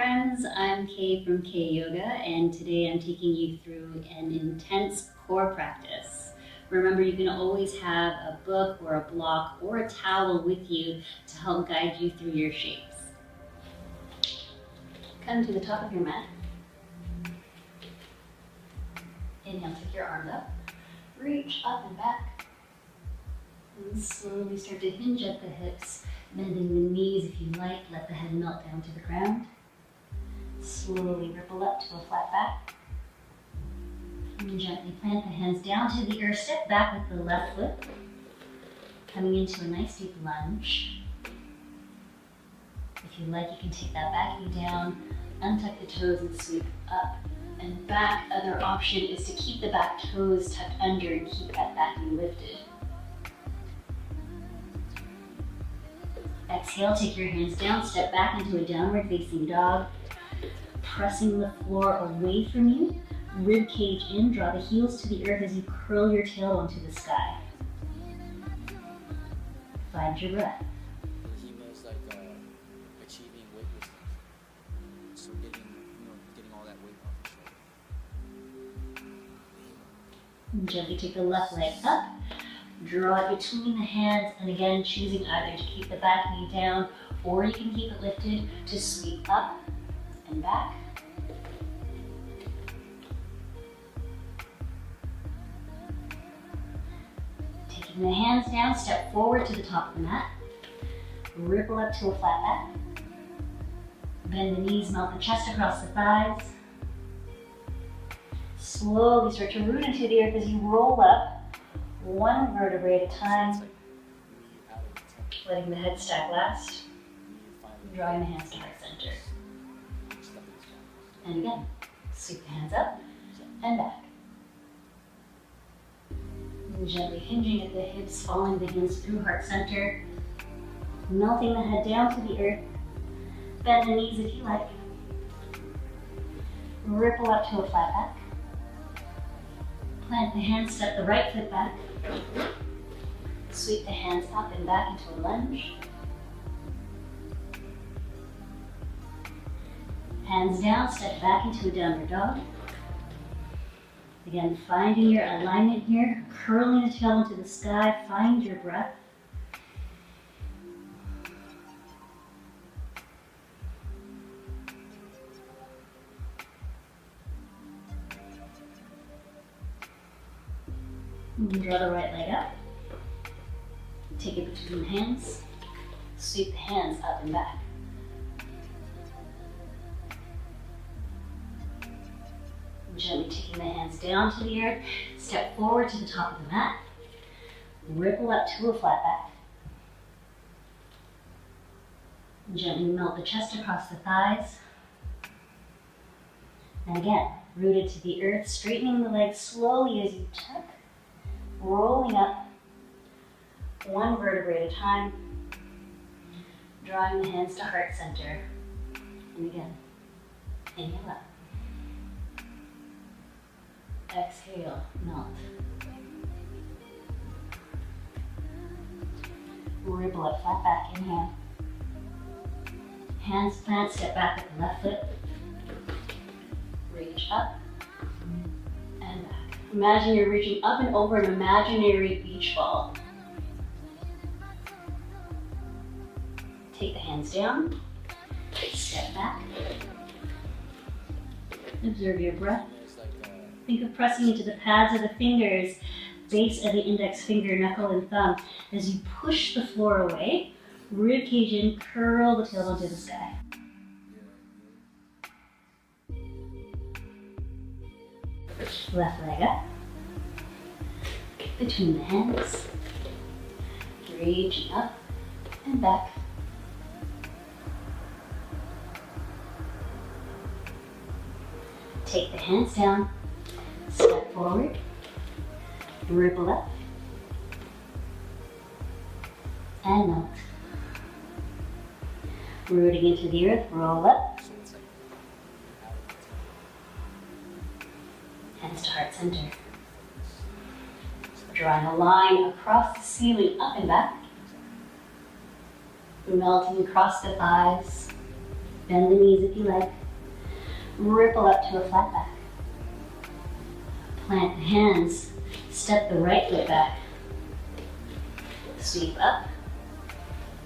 friends, I'm Kay from Kaye.yoga, and today I'm taking you through an intense core practice. Remember, you can always have a book or a block or a towel with you to help guide you through your shapes. Come to the top of your mat. Inhale, take your arms up. Reach up and back. And slowly start to hinge at the hips, bending the knees if you like. Let the head melt down to the ground. Slowly ripple up to a flat back. And gently plant the hands down to the earth. Step back with the left foot. Coming into a nice deep lunge. If you like, you can take that back knee down, untuck the toes and sweep up and back. Other option is to keep the back toes tucked under and keep that back knee lifted. Exhale, take your hands down, step back into a downward facing dog, pressing the floor away from you, rib cage in, draw the heels to the earth as you curl your tailbone to the sky. Find your breath. He knows achieving weightlessness. So getting all that weight off the shoulder. And gently take the left leg up. Draw it between the hands, and again, choosing either to keep the back knee down or you can keep it lifted to sweep up and back. Taking the hands down, step forward to the top of the mat. Ripple up to a flat back. Bend the knees, melt the chest across the thighs. Slowly start to root into the earth as you roll up. One vertebrae at a time, letting the head stack last, drawing the hands to heart center. And again, sweep the hands up and back. And gently hinging at the hips, following the hands through heart center, melting the head down to the earth. Bend the knees if you like. Ripple up to a flat back. Plant the hands, step the right foot back. Sweep the hands up and back into a lunge. Hands down, step back into a downward dog. Again, finding your alignment here, curling the tailbone to the sky, find your breath. You can draw the right leg up. Take it between the hands. Sweep the hands up and back. Gently taking the hands down to the earth. Step forward to the top of the mat. Ripple up to a flat back. Gently melt the chest across the thighs. And again, rooted to the earth, straightening the legs slowly as you tuck. Rolling up, one vertebrae at a time, drawing the hands to heart center. And again, inhale up. Exhale, melt. Ripple up, flat back, inhale. Hands plant, step back with the left foot. Reach up and back. Imagine you're reaching up and over an imaginary beach ball. Take the hands down, step back. Observe your breath. Think of pressing into the pads of the fingers, base of the index finger, knuckle, and thumb. As you push the floor away, rib cage in, curl the tailbone to the sky. Left leg up, between the hands, reaching up and back. Take the hands down, step forward, ripple up, and melt. Rooting into the earth, roll up. Hands to heart center. Drawing a line across the ceiling, up and back. Melting across the thighs. Bend the knees if you like. Ripple up to a flat back. Plant the hands. Step the right foot back. Sweep up.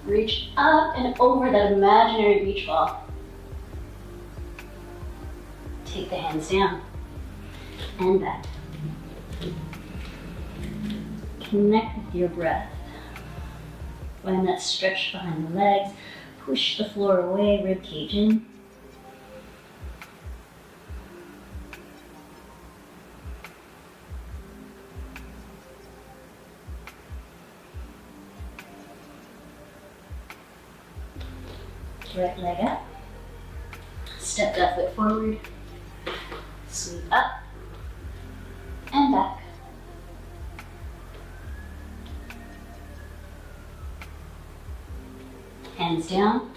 Reach up and over that imaginary beach ball. Take the hands down and back. Connect with your breath. Find that stretch behind the legs. Push the floor away, rib cage in. Right leg up. Step that foot forward. Sweep up and back. Hands down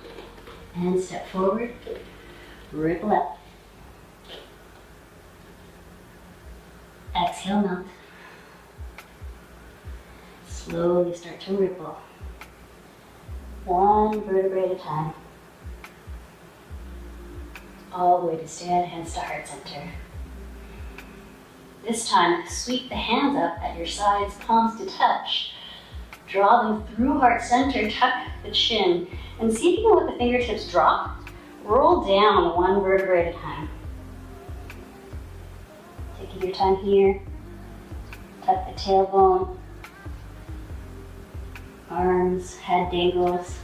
and step forward. Ripple up. Exhale, melt. Slowly start to ripple. One vertebrae at a time. All the way to stand, hands to heart center. This time, sweep the hands up at your sides, palms to touch. Draw them through heart center, tuck the chin, and see if you can let the fingertips drop. Roll down one vertebrae at a time. Taking your time here. Tuck the tailbone. Arms, head dangles.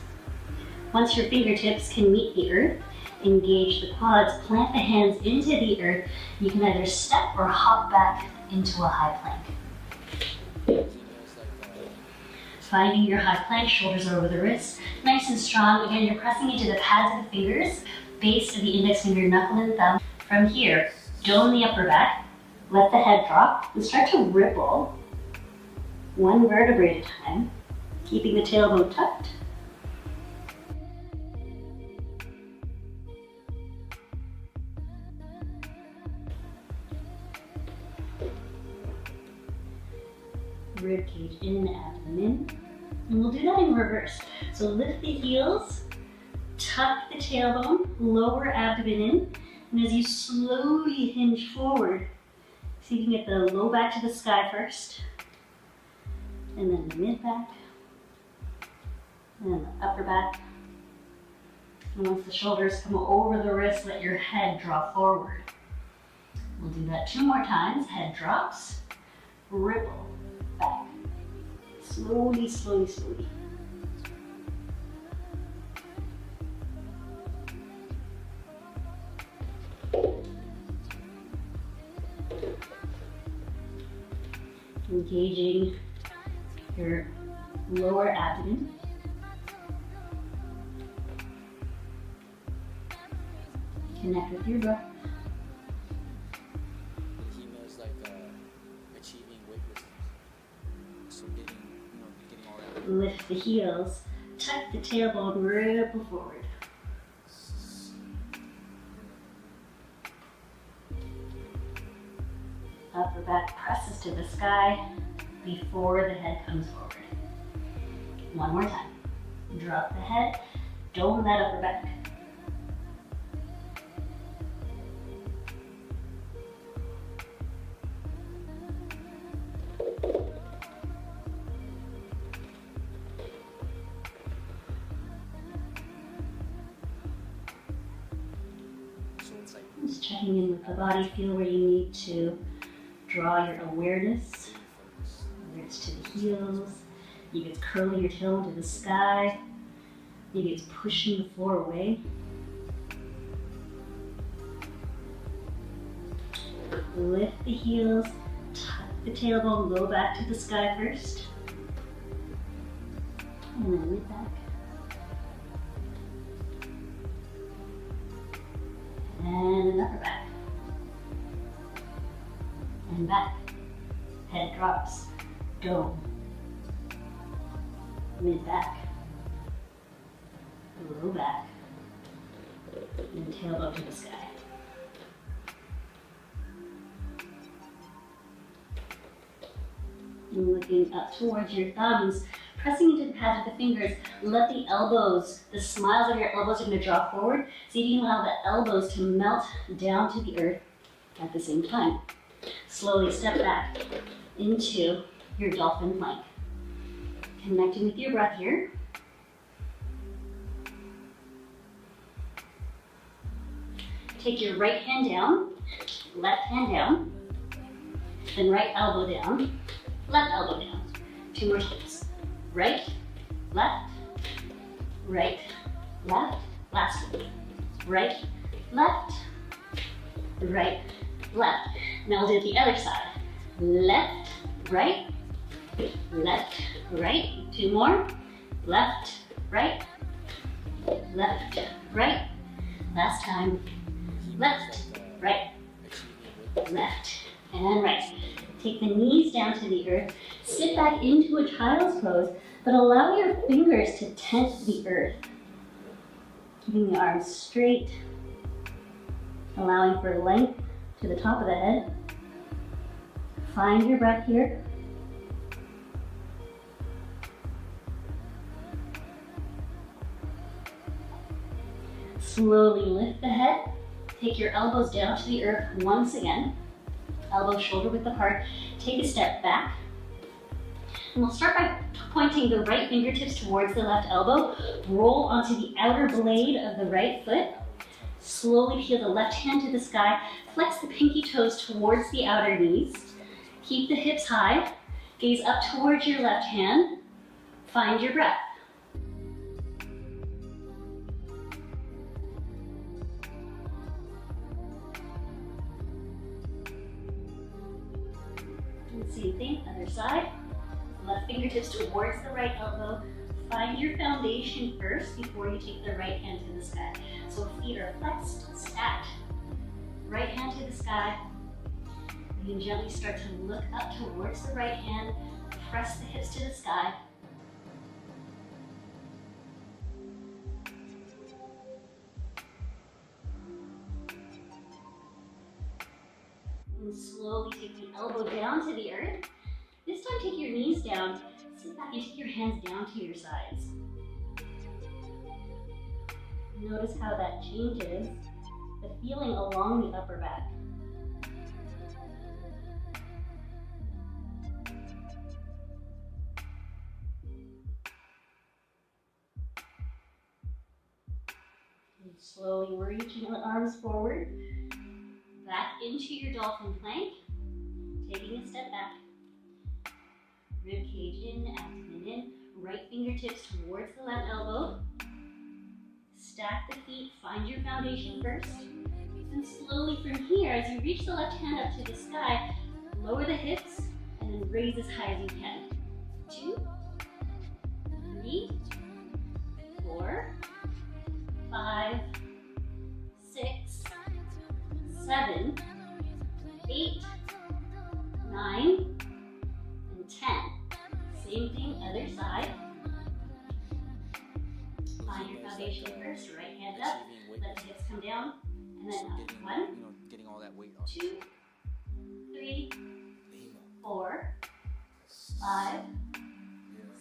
Once your fingertips can meet the earth, engage the quads, plant the hands into the earth. You can either step or hop back into a high plank. Finding your high plank, shoulders over the wrists, nice and strong. Again, you're pressing into the pads of the fingers, base of the index finger, knuckle and thumb. From here, dome the upper back, let the head drop, and start to ripple one vertebrae at a time, keeping the tailbone tucked. Rib cage in, abdomen in. And we'll do that in reverse. So lift the heels, tuck the tailbone, lower abdomen in, and as you slowly hinge forward, see if you can get the low back to the sky first, and then the mid back, and then the upper back. And once the shoulders come over the wrist, let your head draw forward. We'll do that 2 more times. Head drops, ripple, back. Slowly, slowly, slowly. Engaging your lower abdomen. Connect with your breath. Hemo's like achieving weightlessness. So getting all that. Lift the heels, tuck the tailbone, ripple forward. Upper back presses to the sky before the head comes forward. One more time. Drop the head, dome that upper back. Just checking in with the body, feel where you need to draw your awareness, whether it's to the heels, maybe it's curling your tail into the sky, maybe it's pushing the floor away. Lift the heels, tuck the tailbone, low back to the sky first, and then mid back. And an upper back. And back. Head drops. Dome. Mid back. Low back. And tailbone to the sky. And looking up towards your thumbs, Pressing into the pads of the fingers, let the elbows, the smiles of your elbows are going to draw forward. So you can allow the elbows to melt down to the earth at the same time. Slowly step back into your dolphin plank. Connecting with your breath here. Take your right hand down, left hand down, then right elbow down, left elbow down. 2 more steps. Right, left, last one. Right, left, left. Now we'll do it the other side. Left, right. 2 more. Left, right. Last time. Left, right, left, and right. Take the knees down to the earth. Sit back into a child's pose, but allow your fingers to tent the earth. Keeping the arms straight, allowing for length to the top of the head. Find your breath here. Slowly lift the head. Take your elbows down to the earth once again. Elbow shoulder width apart. Take a step back. And we'll start by pointing the right fingertips towards the left elbow. Roll onto the outer blade of the right foot. Slowly peel the left hand to the sky. Flex the pinky toes towards the outer knees. Keep the hips high. Gaze up towards your left hand. Find your breath. Same thing, other side. Left fingertips towards the right elbow. Find your foundation first before you take the right hand to the sky. So feet are flexed, stacked. Right hand to the sky. You can gently start to look up towards the right hand. Press the hips to the sky. And slowly take the elbow down to the earth. This time take your knees down, sit back and take your hands down to your sides. Notice how that changes the feeling along the upper back. And slowly reaching the arms forward. Back into your dolphin plank, taking a step back. Rib cage in, abdomen in, right fingertips towards the left elbow. Stack the feet, find your foundation first. And slowly from here, as you reach the left hand up to the sky, lower the hips and then raise as high as you can. 2, 3, 4, 5, 6, 7, 8, 9, and 10. Same thing, other side. Find your foundation first, right hand up, let the hips come down, and then up. 1, getting all that weight off. 2, 3, 4, 5,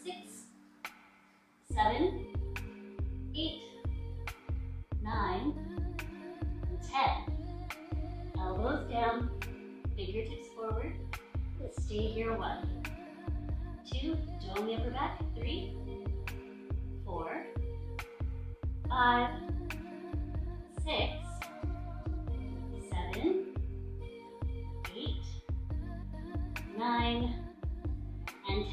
6, 7, 8, 9, and 10. Elbows down, fingertips forward. Stay here. 1, 2, dome the upper back. 3, 4, 5, 6, 7, 8, 9, and 10.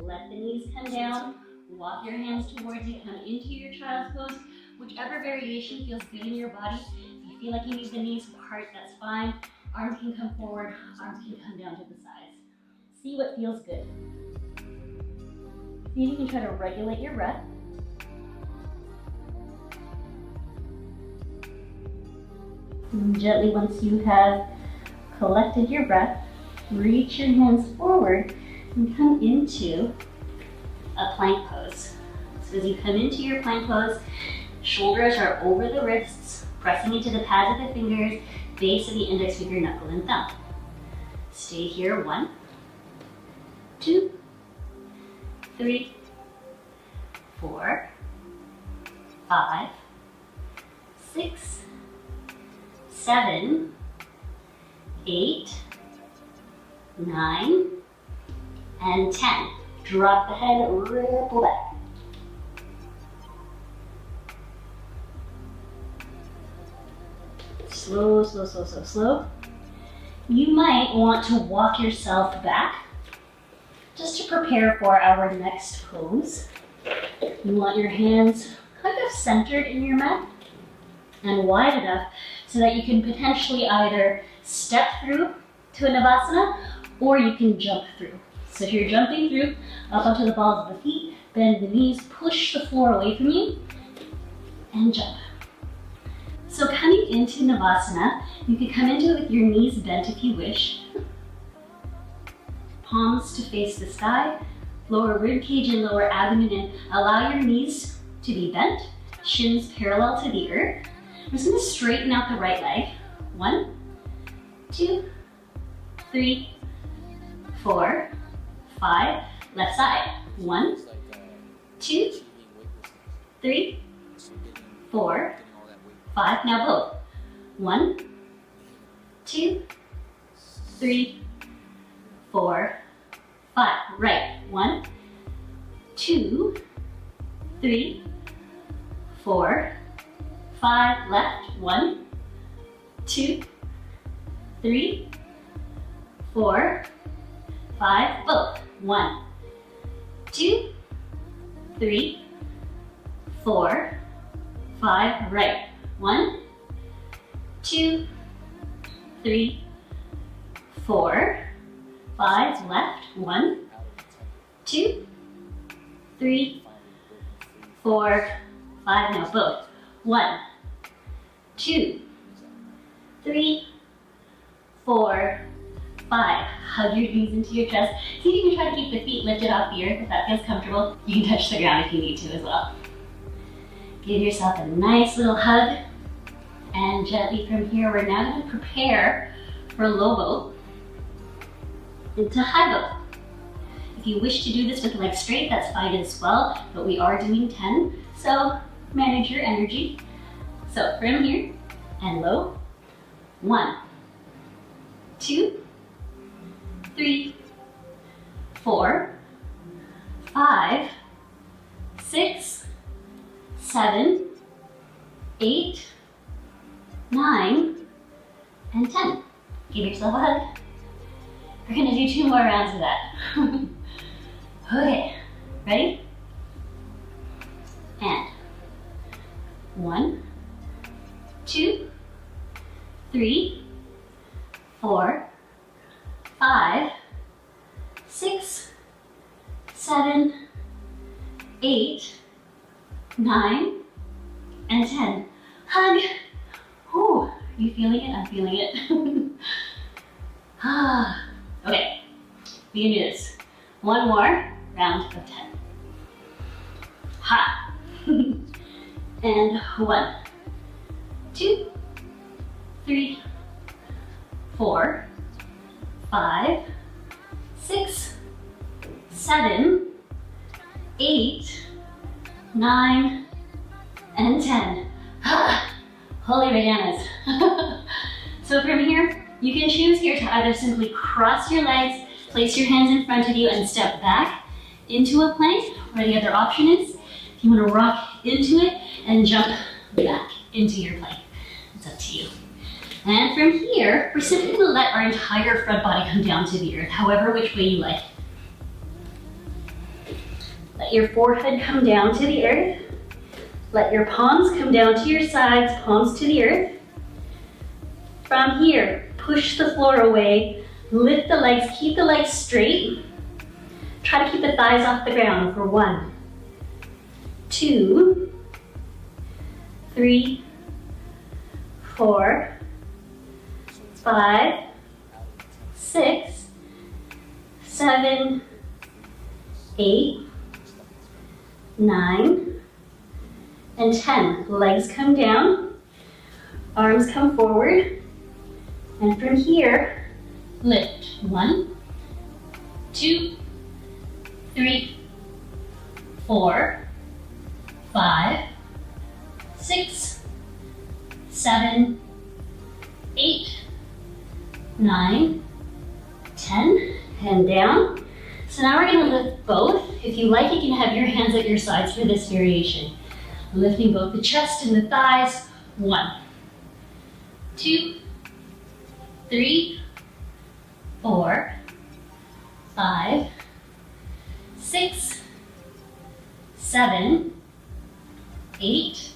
Let the knees come down. Walk your hands towards you. Come into your child's pose. Whichever variation feels good in your body. If you feel like you need the knees apart, that's fine. Arms can come forward. Arms can come down to the sides. See what feels good. See if you can try to regulate your breath. And gently, once you have collected your breath, reach your hands forward and come into a plank pose. So as you come into your plank pose, shoulders are over the wrists, pressing into the pads of the fingers, base of the index finger, knuckle, and thumb. Stay here. 1, 2, 3, 4, 5, 6, 7, 8, 9, and 10. Drop the head, ripple back. Slow, slow, slow, slow, slow. You might want to walk yourself back just to prepare for our next pose. You want your hands kind of centered in your mat and wide enough so that you can potentially either step through to a Navasana or you can jump through. So if you're jumping through up onto the balls of the feet, bend the knees, push the floor away from you, and jump. So coming into Navasana, you can come into it with your knees bent if you wish. Palms to face the sky, lower rib cage and lower abdomen in. Allow your knees to be bent, shins parallel to the earth. I'm just going to straighten out the right leg. 1, 2, 3, 4, 5. Left side. 1, 2, 3, 4, 5. Now both. 1, 2, 3, 4, 5. Right. 1, 2, 3, 4, 5. Left. 1, 2, 3, 4, 5. Both. 1, 2, 3, 4, 5. Right. 1, 2, 3, 4, 5. Left. 1, 2, 3, 4, 5. Now both. 1, 2, 3, 4, 5. Hug your knees into your chest. See if you can try to keep the feet lifted off the earth if that feels comfortable. You can touch the ground if you need to as well. Give yourself a nice little hug. And gently from here, we're now going to prepare for low boat into high boat. If you wish to do this with the legs straight, that's fine as well, but we are doing 10, so manage your energy. So from here and low, 1, 2, 3, 4, 5, 6, 7, 8, 9, and 10. Give yourself a hug. We're gonna do 2 more rounds of that. Okay, ready? And 1, 2, 3, 4, 5, 6, 7, 8, 9, and 10. Hug. Ooh, you feeling it? I'm feeling it. Okay, we can do this. 1 more round of 10. Ha! And 1, 2, 3, 4, 5, 6, 7, 8, 9, and 10. Holy bananas. So from here, you can choose here to either simply cross your legs, place your hands in front of you, and step back into a plank, or the other option is, if you want to rock into it and jump back into your plank. It's up to you. And from here, we're simply going to let our entire front body come down to the earth, however which way you like. Let your forehead come down to the earth. Let your palms come down to your sides, palms to the earth. From here, push the floor away, lift the legs, keep the legs straight. Try to keep the thighs off the ground for 1, 2, 3, 4, 5, 6, 7, 8, 9, and 10. Legs come down, arms come forward, and from here, lift. 1, 2, 3, 4, 5, 6, 7, 8, 9, 10, and down. So now we're going to lift both. If you like, you can have your hands at your sides for this variation. Lifting both the chest and the thighs. 1, 2, 3, 4, 5, 6, 7, 8,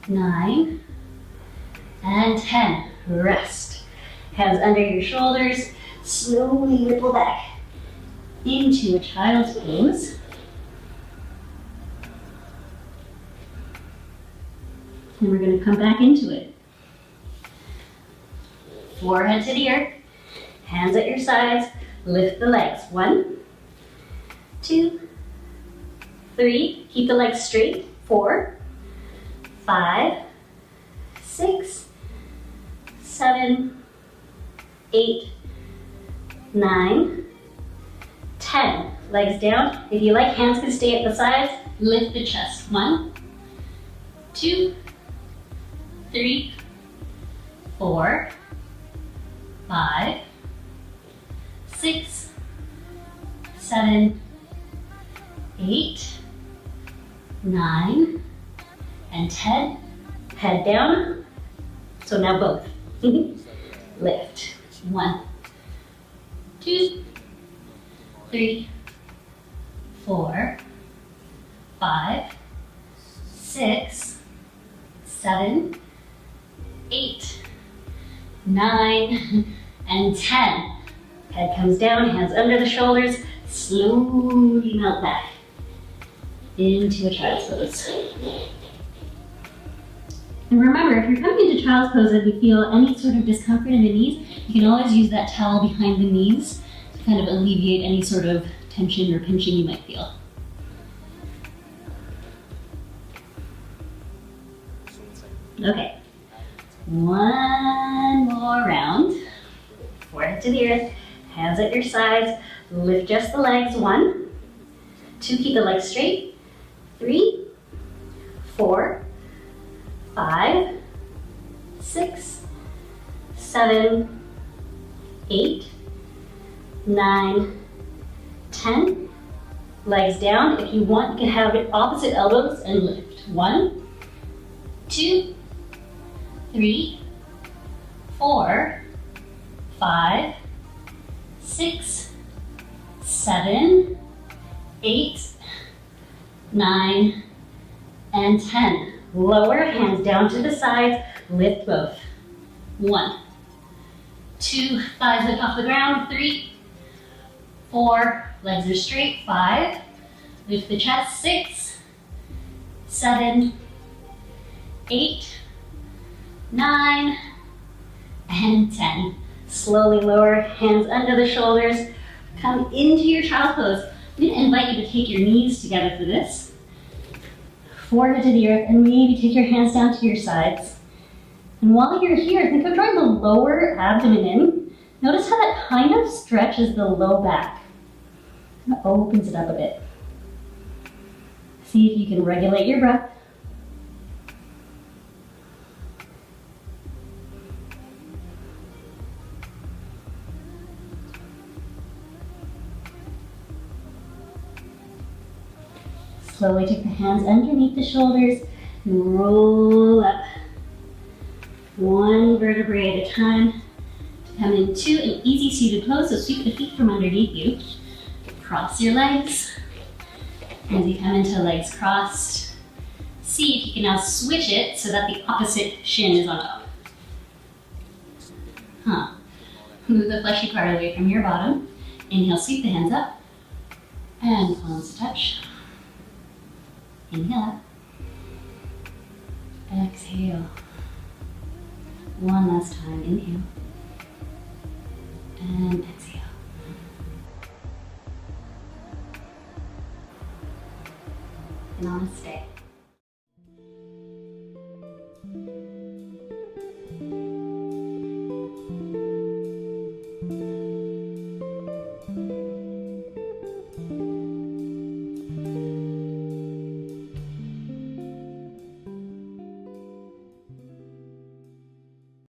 9, and 10. Rest. Hands under your shoulders. Slowly ripple back into a child's pose. And we're going to come back into it. Forehead to the earth. Hands at your sides. Lift the legs. 1, 2, 3. Keep the legs straight. 4, 5, 6, 7, 8, 9, 10. Legs down. If you like, hands can stay at the sides. Lift the chest. 1, 2, 3, 4, 5, 6, 7, 8, 9, and 10. Head down. So now both. Lift. 1, 2, 3, 4, 5, 6, 7, 8, 9, and 10. Head comes down, hands under the shoulders, slowly melt back into a child's pose. And remember, if you're coming into child's pose and you feel any sort of discomfort in the knees, you can always use that towel behind the knees to kind of alleviate any sort of tension or pinching you might feel. Okay, one more round. Forehead to the earth, hands at your sides, lift just the legs. 1, 2, keep the legs straight. 3, 4, 5, 6, 7, 8, 9, 10. Legs down. If you want, you can have it opposite elbows and lift. 1, 2, 3, 4, 5, 6, 7, 8, 9, and 10. Lower, hands down to the sides, lift both. 1, 2, thighs lift off the ground. 3, 4, legs are straight. 5, lift the chest. 6, 7, 8, 9, and 10. Slowly lower, hands under the shoulders. Come into your child's pose. I'm going to invite you to take your knees together for this. Forehead to the earth, and maybe take your hands down to your sides. And while you're here, think of drawing the lower abdomen in. Notice how that kind of stretches the low back. Kind of opens it up a bit. See if you can regulate your breath. Slowly take the hands underneath the shoulders and roll up. One vertebrae at a time to come into an easy seated pose. So sweep the feet from underneath you. Cross your legs. As you come into legs crossed, see if you can now switch it so that the opposite shin is on top. Move the fleshy part away from your bottom. Inhale, sweep the hands up. And palms to touch. Inhale up. Exhale. One last time. Inhale. And exhale. Namaste.